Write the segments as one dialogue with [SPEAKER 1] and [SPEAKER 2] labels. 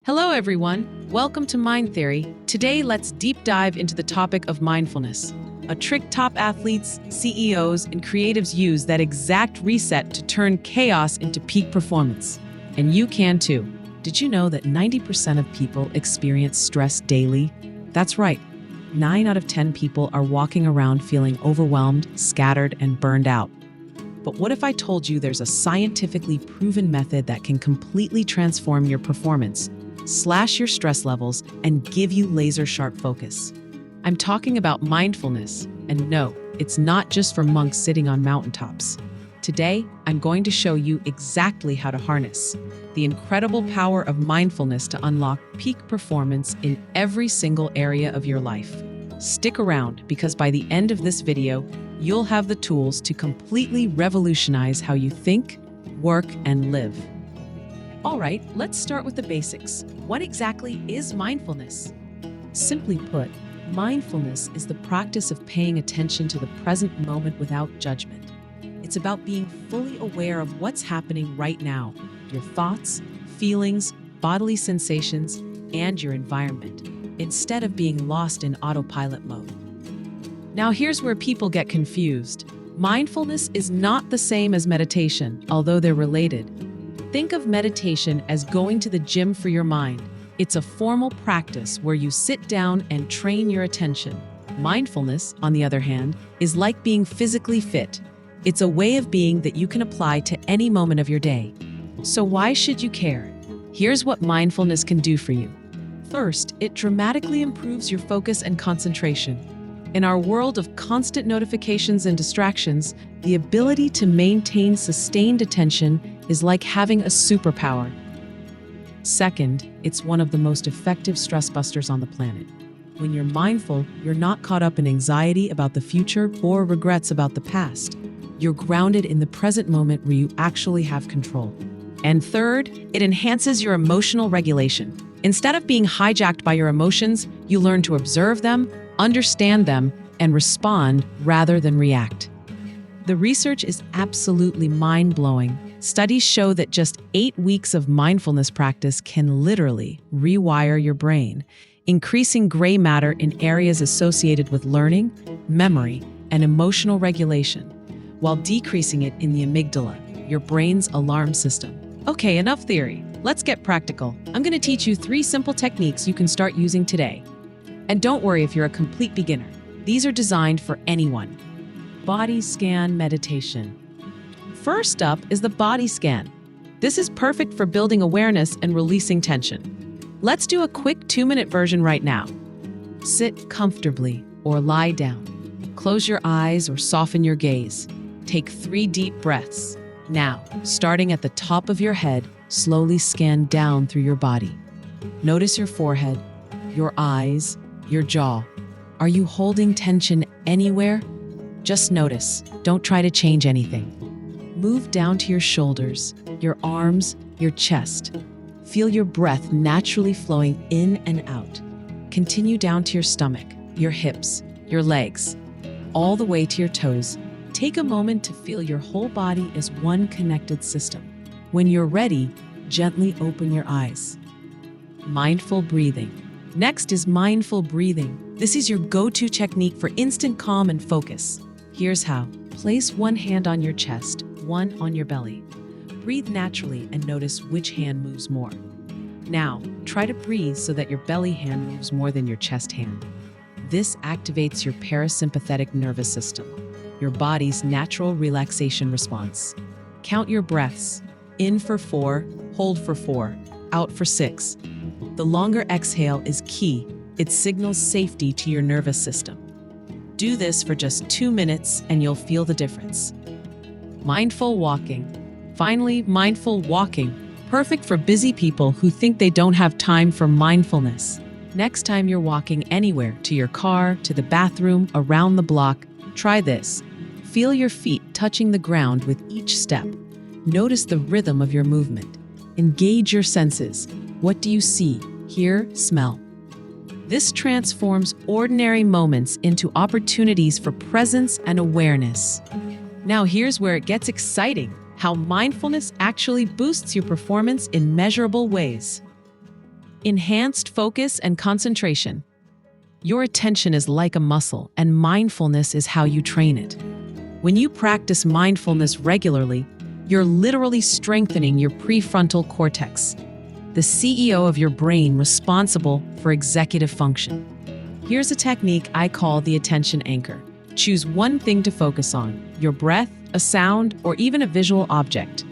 [SPEAKER 1] Hello, everyone. Welcome to Mind Theory. Today, let's deep dive into the topic of mindfulness, a trick top athletes, CEOs, and creatives use that exact reset to turn chaos into peak performance. And you can too. Did you know that 90% of people experience stress daily? That's right. 9 out of 10 people are walking around feeling overwhelmed, scattered, and burned out. But what if I told you there's a scientifically proven method that can completely transform your performance, slash your stress levels, and give you laser-sharp focus? I'm talking about mindfulness, and no, it's not just for monks sitting on mountaintops. Today, I'm going to show you exactly how to harness the incredible power of mindfulness to unlock peak performance in every single area of your life. Stick around, because by the end of this video, you'll have the tools to completely revolutionize how you think, work, and live. All right, let's start with the basics. What exactly is mindfulness? Simply put, mindfulness is the practice of paying attention to the present moment without judgment. It's about being fully aware of what's happening right now, your thoughts, feelings, bodily sensations, and your environment, instead of being lost in autopilot mode. Now, here's where people get confused. Mindfulness is not the same as meditation, although they're related. Think of meditation as going to the gym for your mind. It's a formal practice where you sit down and train your attention. Mindfulness, on the other hand, is like being physically fit. It's a way of being that you can apply to any moment of your day. So why should you care? Here's what mindfulness can do for you. First, it dramatically improves your focus and concentration. In our world of constant notifications and distractions, the ability to maintain sustained attention is like having a superpower. Second, it's one of the most effective stress busters on the planet. When you're mindful, you're not caught up in anxiety about the future or regrets about the past. You're grounded in the present moment where you actually have control. And third, it enhances your emotional regulation. Instead of being hijacked by your emotions, you learn to observe them, understand them, and respond rather than react. The research is absolutely mind-blowing. Studies show that just 8 weeks of mindfulness practice can literally rewire your brain, increasing gray matter in areas associated with learning, memory, and emotional regulation, while decreasing it in the amygdala, your brain's alarm system. Okay, enough theory. Let's get practical. I'm going to teach you 3 simple techniques you can start using today. And don't worry if you're a complete beginner. These are designed for anyone. Body scan meditation. First up is the body scan. This is perfect for building awareness and releasing tension. Let's do a quick 2-minute version right now. Sit comfortably or lie down. Close your eyes or soften your gaze. Take 3 deep breaths. Now, starting at the top of your head, slowly scan down through your body. Notice your forehead, your eyes, your jaw. Are you holding tension anywhere? Just notice. Don't try to change anything. Move down to your shoulders, your arms, your chest. Feel your breath naturally flowing in and out. Continue down to your stomach, your hips, your legs, all the way to your toes. Take a moment to feel your whole body as one connected system. When you're ready, gently open your eyes. Mindful breathing. Next is mindful breathing. This is your go-to technique for instant calm and focus. Here's how. Place one hand on your chest, one on your belly. Breathe naturally and notice which hand moves more. Now, try to breathe so that your belly hand moves more than your chest hand. This activates your parasympathetic nervous system, your body's natural relaxation response. Count your breaths. In for 4, hold for 4, out for 6. The longer exhale is key. It signals safety to your nervous system. Do this for just 2 minutes and you'll feel the difference. Mindful walking. Finally, mindful walking. Perfect for busy people who think they don't have time for mindfulness. Next time you're walking anywhere, to your car, to the bathroom, around the block, try this. Feel your feet touching the ground with each step. Notice the rhythm of your movement. Engage your senses. What do you see, hear, smell? This transforms ordinary moments into opportunities for presence and awareness. Now here's where it gets exciting, how mindfulness actually boosts your performance in measurable ways. Enhanced focus and concentration. Your attention is like a muscle, and mindfulness is how you train it. When you practice mindfulness regularly, you're literally strengthening your prefrontal cortex, the CEO of your brain responsible for executive function. Here's a technique I call the attention anchor. Choose one thing to focus on, your breath, a sound, or even a visual object.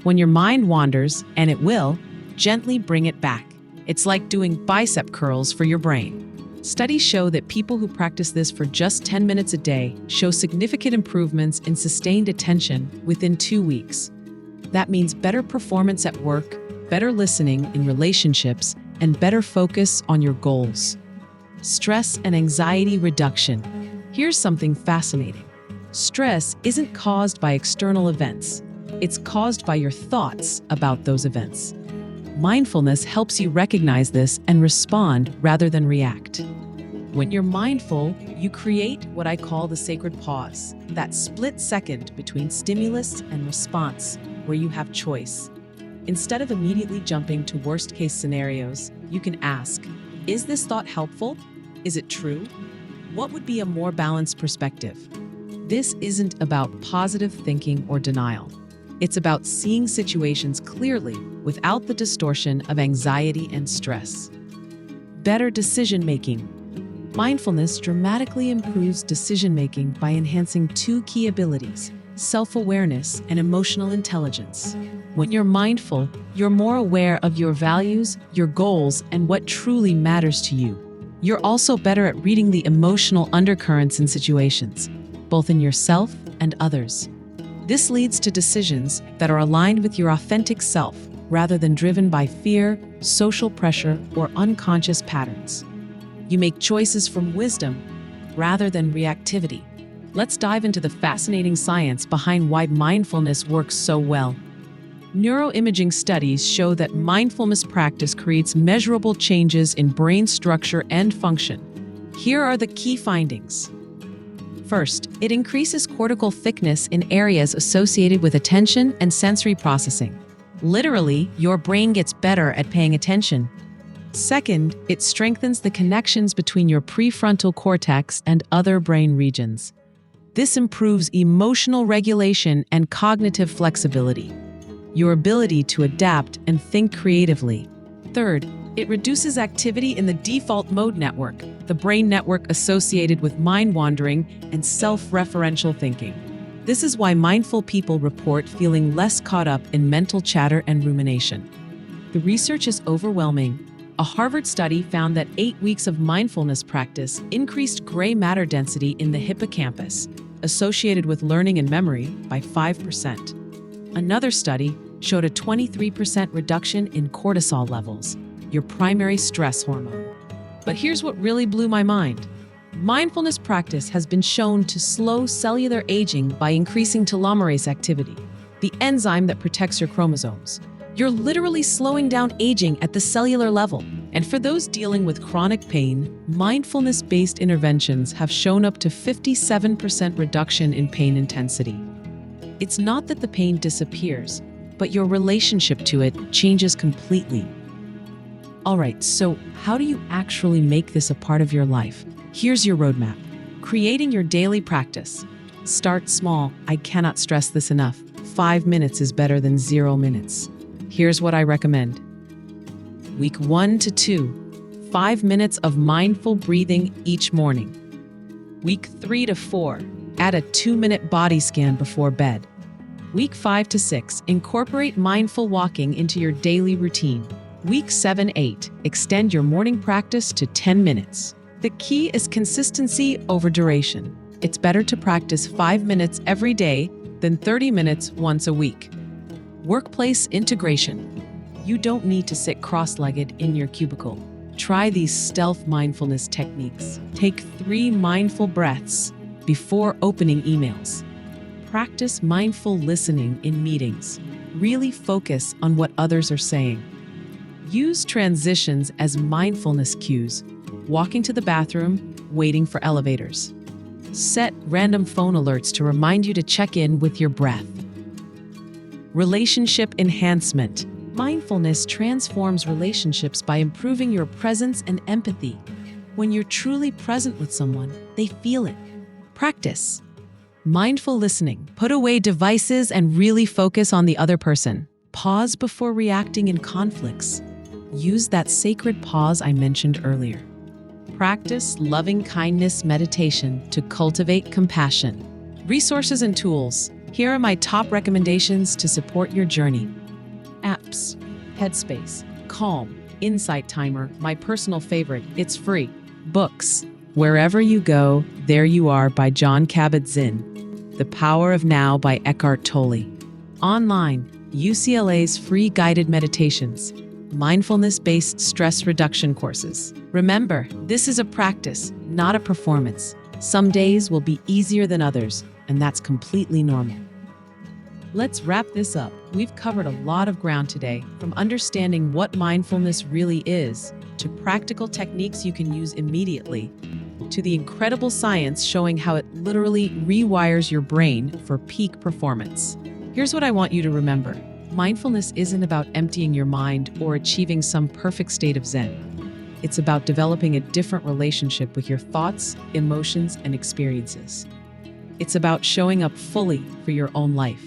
[SPEAKER 1] When your mind wanders, and it will, gently bring it back. It's like doing bicep curls for your brain. Studies show that people who practice this for just 10 minutes a day show significant improvements in sustained attention within 2 weeks. That means better performance at work, better listening in relationships, and better focus on your goals. Stress and anxiety reduction. Here's something fascinating. Stress isn't caused by external events. It's caused by your thoughts about those events. Mindfulness helps you recognize this and respond rather than react. When you're mindful, you create what I call the sacred pause, that split second between stimulus and response where you have choice. Instead of immediately jumping to worst-case scenarios, you can ask, is this thought helpful? Is it true? What would be a more balanced perspective? This isn't about positive thinking or denial. It's about seeing situations clearly without the distortion of anxiety and stress. Better decision-making. Mindfulness dramatically improves decision-making by enhancing 2 key abilities: self-awareness and emotional intelligence. When you're mindful, you're more aware of your values, your goals, and what truly matters to you. You're also better at reading the emotional undercurrents in situations, both in yourself and others. This leads to decisions that are aligned with your authentic self rather than driven by fear, social pressure, or unconscious patterns. You make choices from wisdom rather than reactivity. Let's dive into the fascinating science behind why mindfulness works so well. Neuroimaging studies show that mindfulness practice creates measurable changes in brain structure and function. Here are the key findings. First, it increases cortical thickness in areas associated with attention and sensory processing. Literally, your brain gets better at paying attention. Second, it strengthens the connections between your prefrontal cortex and other brain regions. This improves emotional regulation and cognitive flexibility, your ability to adapt and think creatively. Third, it reduces activity in the default mode network, the brain network associated with mind wandering and self-referential thinking. This is why mindful people report feeling less caught up in mental chatter and rumination. The research is overwhelming. A Harvard study found that 8 weeks of mindfulness practice increased gray matter density in the hippocampus, associated with learning and memory, by 5%. Another study showed a 23% reduction in cortisol levels, your primary stress hormone. But here's what really blew my mind. Mindfulness practice has been shown to slow cellular aging by increasing telomerase activity, the enzyme that protects your chromosomes. You're literally slowing down aging at the cellular level. And for those dealing with chronic pain, mindfulness-based interventions have shown up to 57% reduction in pain intensity. It's not that the pain disappears, but your relationship to it changes completely. All right, so how do you actually make this a part of your life? Here's your roadmap. Creating your daily practice. Start small. I cannot stress this enough. 5 minutes is better than 0 minutes. Here's what I recommend. Week 1 to 2, 5 minutes of mindful breathing each morning. Week 3 to 4, add a 2-minute body scan before bed. Week 5 to 6, incorporate mindful walking into your daily routine. Week 7-8, extend your morning practice to 10 minutes. The key is consistency over duration. It's better to practice 5 minutes every day than 30 minutes once a week. Workplace integration. You don't need to sit cross-legged in your cubicle. Try these stealth mindfulness techniques. Take 3 mindful breaths before opening emails. Practice mindful listening in meetings. Really focus on what others are saying. Use transitions as mindfulness cues. Walking to the bathroom, waiting for elevators. Set random phone alerts to remind you to check in with your breath. Relationship enhancement. Mindfulness transforms relationships by improving your presence and empathy. When you're truly present with someone, they feel it. Practice mindful listening. Put away devices and really focus on the other person. Pause before reacting in conflicts. Use that sacred pause I mentioned earlier. Practice loving kindness meditation to cultivate compassion. Resources and tools. Here are my top recommendations to support your journey. Apps: Headspace, Calm, Insight Timer, my personal favorite, it's free. Books: Wherever You Go, There You Are by Jon Kabat-Zinn. The Power of Now by Eckhart Tolle. Online: UCLA's free guided meditations, mindfulness-based stress reduction courses. Remember, this is a practice, not a performance. Some days will be easier than others, and that's completely normal. Let's wrap this up. We've covered a lot of ground today, from understanding what mindfulness really is, to practical techniques you can use immediately, to the incredible science showing how it literally rewires your brain for peak performance. Here's what I want you to remember. Mindfulness isn't about emptying your mind or achieving some perfect state of Zen. It's about developing a different relationship with your thoughts, emotions, and experiences. It's about showing up fully for your own life.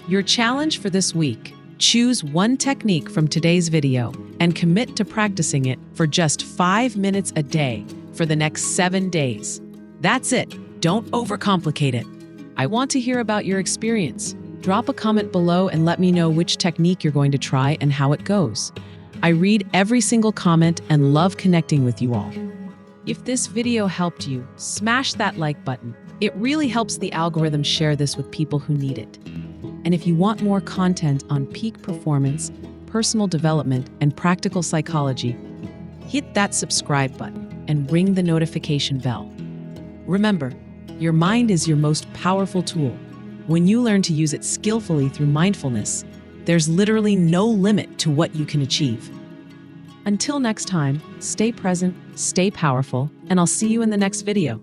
[SPEAKER 1] Your challenge for this week: choose one technique from today's video and commit to practicing it for just 5 minutes a day for the next 7 days. That's it. Don't overcomplicate it. I want to hear about your experience. Drop a comment below and let me know which technique you're going to try and how it goes. I read every single comment and love connecting with you all. If this video helped you, smash that like button. It really helps the algorithm share this with people who need it. And if you want more content on peak performance, personal development, and practical psychology, hit that subscribe button and ring the notification bell. Remember, your mind is your most powerful tool. When you learn to use it skillfully through mindfulness, there's literally no limit to what you can achieve. Until next time, stay present, stay powerful, and I'll see you in the next video.